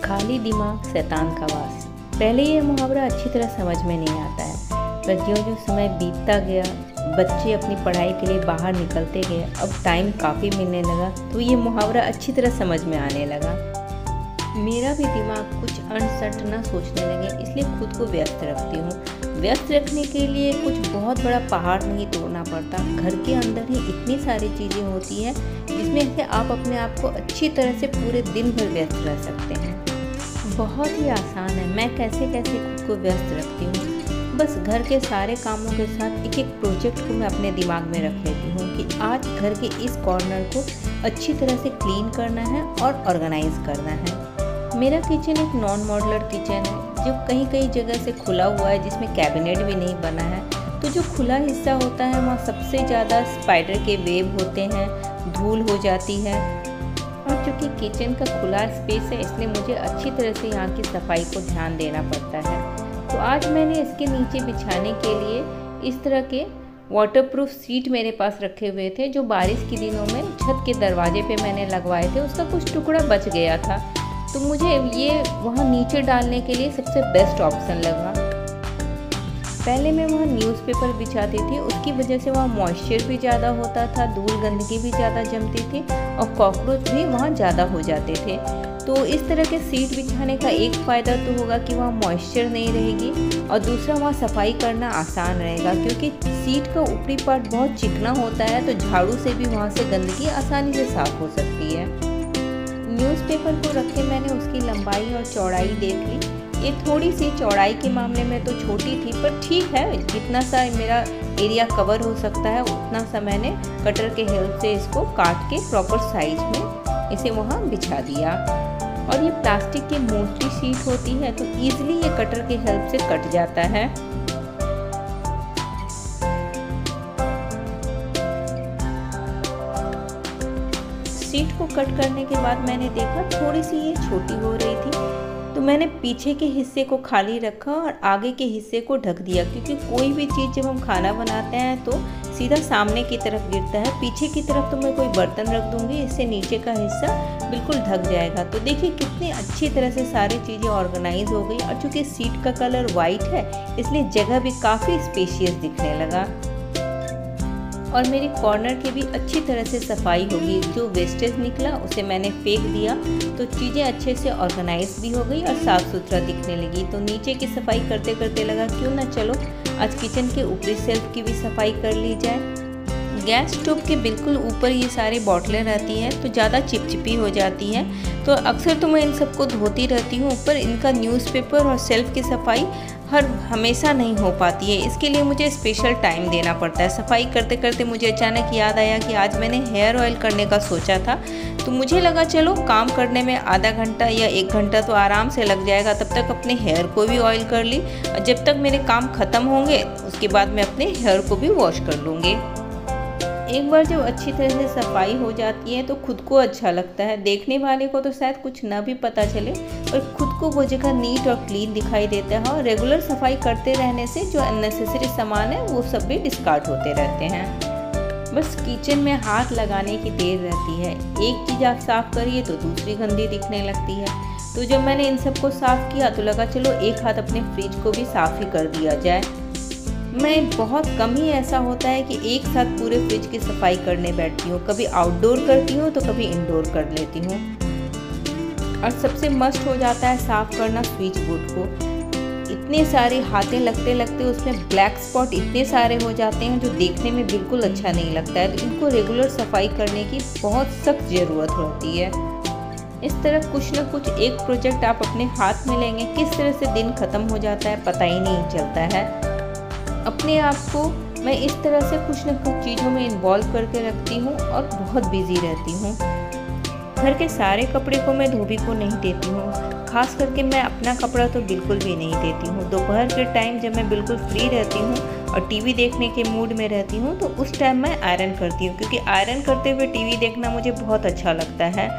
खाली दिमाग शैतान का वास। पहले ये मुहावरा अच्छी तरह समझ में नहीं आता है, पर जो समय बीतता गया, बच्चे अपनी पढ़ाई के लिए बाहर निकलते गए, अब टाइम काफ़ी मिलने लगा तो ये मुहावरा अच्छी तरह समझ में आने लगा। मेरा भी दिमाग कुछ अनसर्ट ना सोचने लगे, इसलिए खुद को व्यस्त रखती हूँ। व्यस्त रखने के लिए कुछ बहुत बड़ा पहाड़ नहीं तोड़ना पड़ता, घर के अंदर ही इतनी सारी चीज़ें होती हैं जिसमें से आप अपने आप को अच्छी तरह से पूरे दिन भर व्यस्त रह सकते हैं। बहुत ही आसान है। मैं कैसे कैसे खुद को व्यस्त रखती हूँ, बस घर के सारे कामों के साथ एक एक प्रोजेक्ट को मैं अपने दिमाग में रख लेती हूँ कि आज घर के इस कॉर्नर को अच्छी तरह से क्लीन करना है और ऑर्गेनाइज करना है। मेरा किचन एक नॉन मॉड्यूलर किचन है जो कहीं जगह से खुला हुआ है, जिसमें कैबिनेट भी नहीं बना है। तो जो खुला हिस्सा होता है वहाँ सबसे ज़्यादा स्पाइडर के वेब होते हैं, धूल हो जाती है। और चूँकि किचन का खुला स्पेस है, इसलिए मुझे अच्छी तरह से यहाँ की सफाई को ध्यान देना पड़ता है। तो आज मैंने इसके नीचे बिछाने के लिए इस तरह के वाटरप्रूफ सीट मेरे पास रखे हुए थे, जो बारिश के दिनों में छत के दरवाजे पे मैंने लगवाए थे। उसका कुछ टुकड़ा बच गया था, तो मुझे ये वहाँ नीचे डालने के लिए सबसे बेस्ट ऑप्शन लगा। पहले मैं वहाँ न्यूज़पेपर बिछाती थी, उसकी वजह से वहाँ मॉइस्चर भी ज़्यादा होता था, धूल गंदगी भी ज़्यादा जमती थी और कॉकरोच भी वहाँ ज़्यादा हो जाते थे। तो इस तरह के सीट बिछाने का एक फ़ायदा तो होगा कि वहाँ मॉइस्चर नहीं रहेगी, और दूसरा वहाँ सफाई करना आसान रहेगा, क्योंकि सीट का ऊपरी पार्ट बहुत चिकना होता है, तो झाड़ू से भी वहाँ से गंदगी आसानी से साफ़ हो सकती है। न्यूज़पेपर को रखे मैंने उसकी लंबाई और चौड़ाई देख ली। ये थोड़ी सी चौड़ाई के मामले में तो छोटी थी, पर ठीक है, जितना सा मेरा एरिया कवर हो सकता है उतना सा मैंने कटर के हेल्प से इसको काट के प्रॉपर साइज में इसे वहाँ बिछा दिया। और ये प्लास्टिक की मोटी शीट होती है, तो ईजिली ये कटर के हेल्प से कट जाता है। सीट को कट करने के बाद मैंने देखा थोड़ी सी ये छोटी हो रही थी, तो मैंने पीछे के हिस्से को खाली रखा और आगे के हिस्से को ढक दिया, क्योंकि कोई भी चीज़ जब हम खाना बनाते हैं तो सीधा सामने की तरफ गिरता है। पीछे की तरफ तो मैं कोई बर्तन रख दूंगी, इससे नीचे का हिस्सा बिल्कुल ढक जाएगा। तो देखिए कितनी अच्छी तरह से सारी चीज़ें ऑर्गेनाइज हो गई, और चूँकि सीट का कलर वाइट है इसलिए जगह भी काफ़ी स्पेशियस दिखने लगा। और मेरी कॉर्नर की भी अच्छी तरह से सफाई होगी। जो वेस्टेज निकला उसे मैंने फेंक दिया, तो चीज़ें अच्छे से ऑर्गेनाइज भी हो गई और साफ़ सुथरा दिखने लगी। तो नीचे की सफाई करते करते लगा क्यों ना चलो आज किचन के ऊपरी सेल्फ की भी सफाई कर ली जाए। गैस स्टोव के बिल्कुल ऊपर ये सारी बॉटलें रहती हैं, तो ज़्यादा चिपचिपी हो जाती हैं, तो अक्सर तो मैं इन सबको धोती रहती हूँ। ऊपर इनका न्यूज़पेपर और सेल्फ की सफाई हमेशा नहीं हो पाती है, इसके लिए मुझे स्पेशल टाइम देना पड़ता है। सफाई करते करते मुझे अचानक याद आया कि आज मैंने हेयर ऑयल करने का सोचा था, तो मुझे लगा चलो काम करने में आधा घंटा या 1 घंटा तो आराम से लग जाएगा, तब तक अपने हेयर को भी ऑयल कर ली, और जब तक मेरे काम ख़त्म होंगे उसके बाद मैं अपने हेयर को भी वॉश कर लूँगी। एक बार जब अच्छी तरह से सफाई हो जाती है तो खुद को अच्छा लगता है। देखने वाले को तो शायद कुछ ना भी पता चले, पर खुद को वो जगह नीट और क्लीन दिखाई देता है। और रेगुलर सफाई करते रहने से जो अननेसेसरी सामान है वो सब भी डिस्कार्ड होते रहते हैं। बस किचन में हाथ लगाने की देर रहती है, एक चीज़ आप साफ़ करिए तो दूसरी गंदी दिखने लगती है। तो जब मैंने इन सबको साफ़ किया तो लगा चलो एक हाथ अपने फ्रिज को भी साफ़ ही कर दिया जाए। मैं बहुत कम ही ऐसा होता है कि एक साथ पूरे फ्रिज की सफाई करने बैठती हूँ, कभी आउटडोर करती हूँ तो कभी इंडोर कर लेती हूँ। और सबसे मस्ट हो जाता है साफ़ करना स्विच बोर्ड को। इतने सारे हाथे लगते लगते उसमें ब्लैक स्पॉट इतने सारे हो जाते हैं जो देखने में बिल्कुल अच्छा नहीं लगता है, तो इनको रेगुलर सफाई करने की बहुत सख्त ज़रूरत होती है। इस तरह कुछ न कुछ एक प्रोजेक्ट आप अपने हाथ में लेंगे, किस तरह से दिन ख़त्म हो जाता है पता ही नहीं चलता है। अपने आप को मैं इस तरह से कुछ न कुछ चीज़ों में इन्वॉल्व करके रखती हूँ और बहुत बिजी रहती हूँ। घर के सारे कपड़े को मैं धोबी को नहीं देती हूँ, खास करके मैं अपना कपड़ा तो बिल्कुल भी नहीं देती हूँ। दोपहर के टाइम जब मैं बिल्कुल फ्री रहती हूँ और टीवी देखने के मूड में रहती हूँ, तो उस टाइम मैं आयरन करती हूँ, क्योंकि आयरन करते हुए टीवी देखना मुझे बहुत अच्छा लगता है।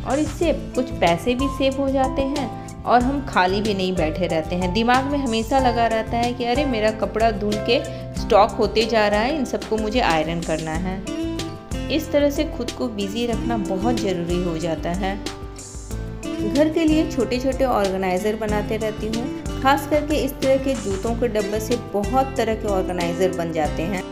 और इससे कुछ पैसे भी सेव हो जाते हैं और हम खाली भी नहीं बैठे रहते हैं। दिमाग में हमेशा लगा रहता है कि अरे मेरा कपड़ा धुल के स्टॉक होते जा रहा है, इन सबको मुझे आयरन करना है। इस तरह से खुद को बिजी रखना बहुत ज़रूरी हो जाता है। घर के लिए छोटे छोटे ऑर्गेनाइज़र बनाते रहती हूँ। खास करके इस तरह के जूतों के डब्बे से बहुत तरह के ऑर्गेनाइज़र बन जाते हैं।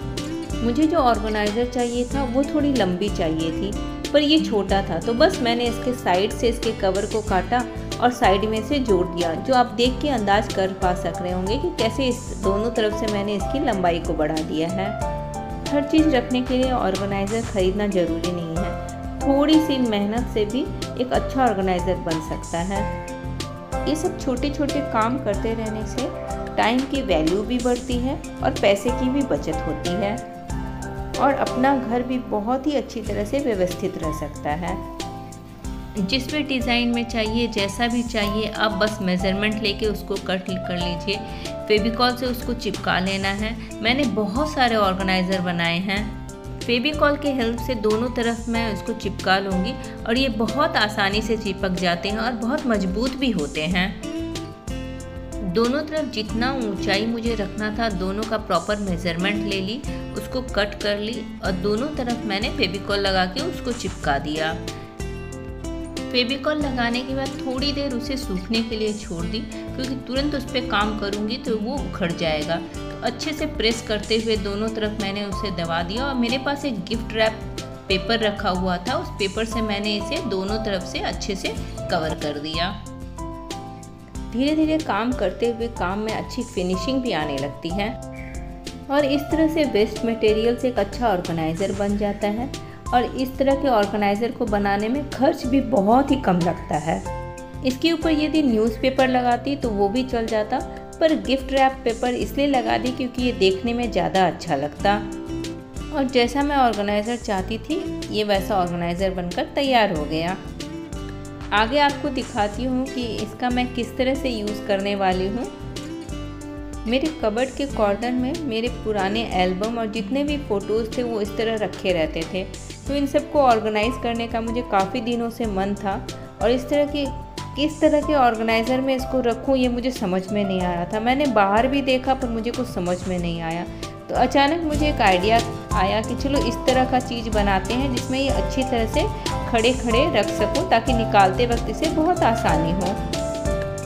मुझे जो ऑर्गेनाइज़र चाहिए था वो थोड़ी लंबी चाहिए थी, पर ये छोटा था, तो बस मैंने इसके साइड से इसके कवर को काटा और साइड में से जोड़ दिया, जो आप देख के अंदाज कर पा सक रहे होंगे कि कैसे इस दोनों तरफ से मैंने इसकी लंबाई को बढ़ा दिया है। हर चीज़ रखने के लिए ऑर्गेनाइज़र ख़रीदना ज़रूरी नहीं है, थोड़ी सी मेहनत से भी एक अच्छा ऑर्गेनाइज़र बन सकता है। ये सब छोटे छोटे काम करते रहने से टाइम की वैल्यू भी बढ़ती है और पैसे की भी बचत होती है, और अपना घर भी बहुत ही अच्छी तरह से व्यवस्थित रह सकता है। जिस भी डिज़ाइन में चाहिए, जैसा भी चाहिए, आप बस मेज़रमेंट लेके उसको कट कर लीजिए। फेविकॉल से उसको चिपका लेना है। मैंने बहुत सारे ऑर्गेनाइज़र बनाए हैं। फेविकॉल के हेल्प से दोनों तरफ मैं उसको चिपका लूँगी और ये बहुत आसानी से चिपक जाते हैं और बहुत मजबूत भी होते हैं। दोनों तरफ जितना ऊंचाई मुझे रखना था, दोनों का प्रॉपर मेज़रमेंट ले ली, उसको कट कर ली और दोनों तरफ मैंने फेविकॉल लगा के उसको चिपका दिया। फेविकॉल लगाने के बाद थोड़ी देर उसे सूखने के लिए छोड़ दी, क्योंकि तुरंत उस पर काम करूँगी तो वो उखड़ जाएगा। तो अच्छे से प्रेस करते हुए दोनों तरफ मैंने उसे दबा दिया, और मेरे पास एक गिफ्ट रैप पेपर रखा हुआ था, उस पेपर से मैंने इसे दोनों तरफ से अच्छे से कवर कर दिया। धीरे धीरे काम करते हुए काम में अच्छी फिनिशिंग भी आने लगती है, और इस तरह से वेस्ट मटेरियल से एक अच्छा ऑर्गेनाइज़र बन जाता है। और इस तरह के ऑर्गेनाइज़र को बनाने में खर्च भी बहुत ही कम लगता है। इसके ऊपर यदि न्यूज़पेपर लगाती तो वो भी चल जाता, पर गिफ्ट रैप पेपर इसलिए लगा दी क्योंकि ये देखने में ज़्यादा अच्छा लगता, और जैसा मैं ऑर्गेनाइज़र चाहती थी ये वैसा ऑर्गेनाइज़र बनकर तैयार हो गया। आगे आपको दिखाती हूँ कि इसका मैं किस तरह से यूज़ करने वाली हूँ। मेरे कबर्ड के कॉर्नर में मेरे पुराने एल्बम और जितने भी फ़ोटोज़ थे वो इस तरह रखे रहते थे, तो इन सबको ऑर्गेनाइज़ करने का मुझे काफ़ी दिनों से मन था, और इस तरह की किस तरह के ऑर्गेनाइज़र में इसको रखूं ये मुझे समझ में नहीं आ रहा था। मैंने बाहर भी देखा पर मुझे कुछ समझ में नहीं आया, तो अचानक मुझे एक आइडिया आया कि चलो इस तरह का चीज़ बनाते हैं जिसमें ये अच्छी तरह से खड़े खड़े रख सकूँ, ताकि निकालते वक्त इसे बहुत आसानी हो।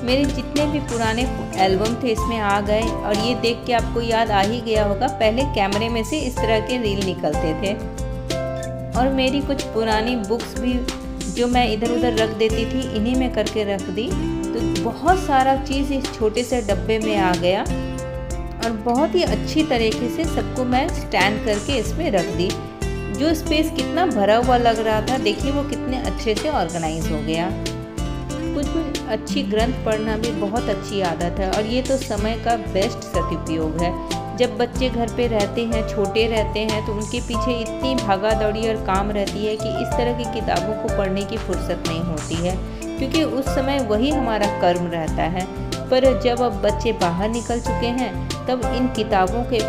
मेरे जितने भी पुराने एल्बम थे इसमें आ गए, और ये देख के आपको याद आ ही गया होगा, पहले कैमरे में से इस तरह के रील निकलते थे। और मेरी कुछ पुरानी बुक्स भी जो मैं इधर उधर रख देती थी, इन्हीं में करके रख दी, तो बहुत सारा चीज़ इस छोटे से डब्बे में आ गया, और बहुत ही अच्छी तरीके से सबको मैं स्टैंड करके इसमें रख दी। जो स्पेस कितना भरा हुआ लग रहा था, देखिए वो कितने अच्छे से ऑर्गेनाइज हो गया। कुछ अच्छी ग्रंथ पढ़ना भी बहुत अच्छी आदत है, और ये तो समय का बेस्ट सदुपयोग है। जब बच्चे घर पे रहते हैं, छोटे रहते हैं, तो उनके पीछे इतनी भागा दौड़ी और काम रहती है कि इस तरह की किताबों को पढ़ने की फुर्सत नहीं होती है, क्योंकि उस समय वही हमारा कर्म रहता है। पर जब अब बच्चे बाहर निकल चुके हैं, तब इन किताबों के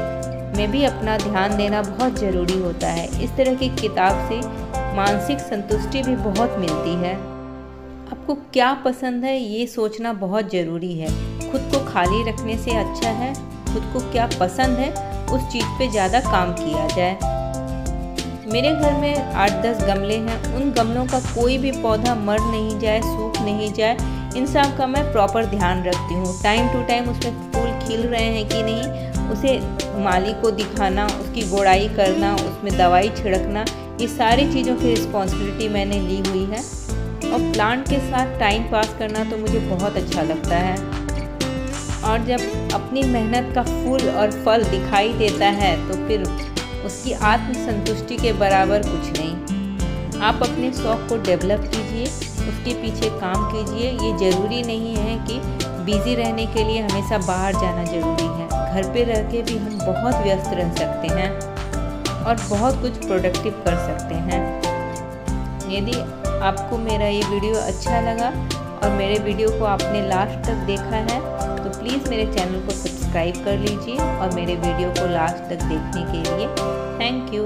में भी अपना ध्यान देना बहुत ज़रूरी होता है। इस तरह की किताब से मानसिक संतुष्टि भी बहुत मिलती है। आपको क्या पसंद है ये सोचना बहुत ज़रूरी है। खुद को खाली रखने से अच्छा है खुद को क्या पसंद है उस चीज़ पे ज़्यादा काम किया जाए। मेरे घर में 8-10 गमले हैं, उन गमलों का कोई भी पौधा मर नहीं जाए, सूख नहीं जाए, इन सब का मैं प्रॉपर ध्यान रखती हूँ। टाइम टू टाइम उसमें फूल खिल रहे हैं कि नहीं, उसे माली को दिखाना, उसकी गोड़ाई करना, उसमें दवाई छिड़कना, ये सारी चीज़ों की रिस्पॉन्सिबिलिटी मैंने ली हुई है। और प्लांट के साथ टाइम पास करना तो मुझे बहुत अच्छा लगता है। और जब अपनी मेहनत का फूल और फल दिखाई देता है तो फिर उसकी आत्मसंतुष्टि के बराबर कुछ नहीं। आप अपने शौक़ को डेवलप कीजिए, उसके पीछे काम कीजिए। ये ज़रूरी नहीं है कि बिज़ी रहने के लिए हमेशा बाहर जाना ज़रूरी है। घर पे रह के भी हम बहुत व्यस्त रह सकते हैं और बहुत कुछ प्रोडक्टिव कर सकते हैं। यदि आपको मेरा ये वीडियो अच्छा लगा और मेरे वीडियो को आपने लास्ट तक देखा है तो प्लीज़ मेरे चैनल को सब्सक्राइब कर लीजिए और मेरे वीडियो को लास्ट तक देखने के लिए थैंक यू।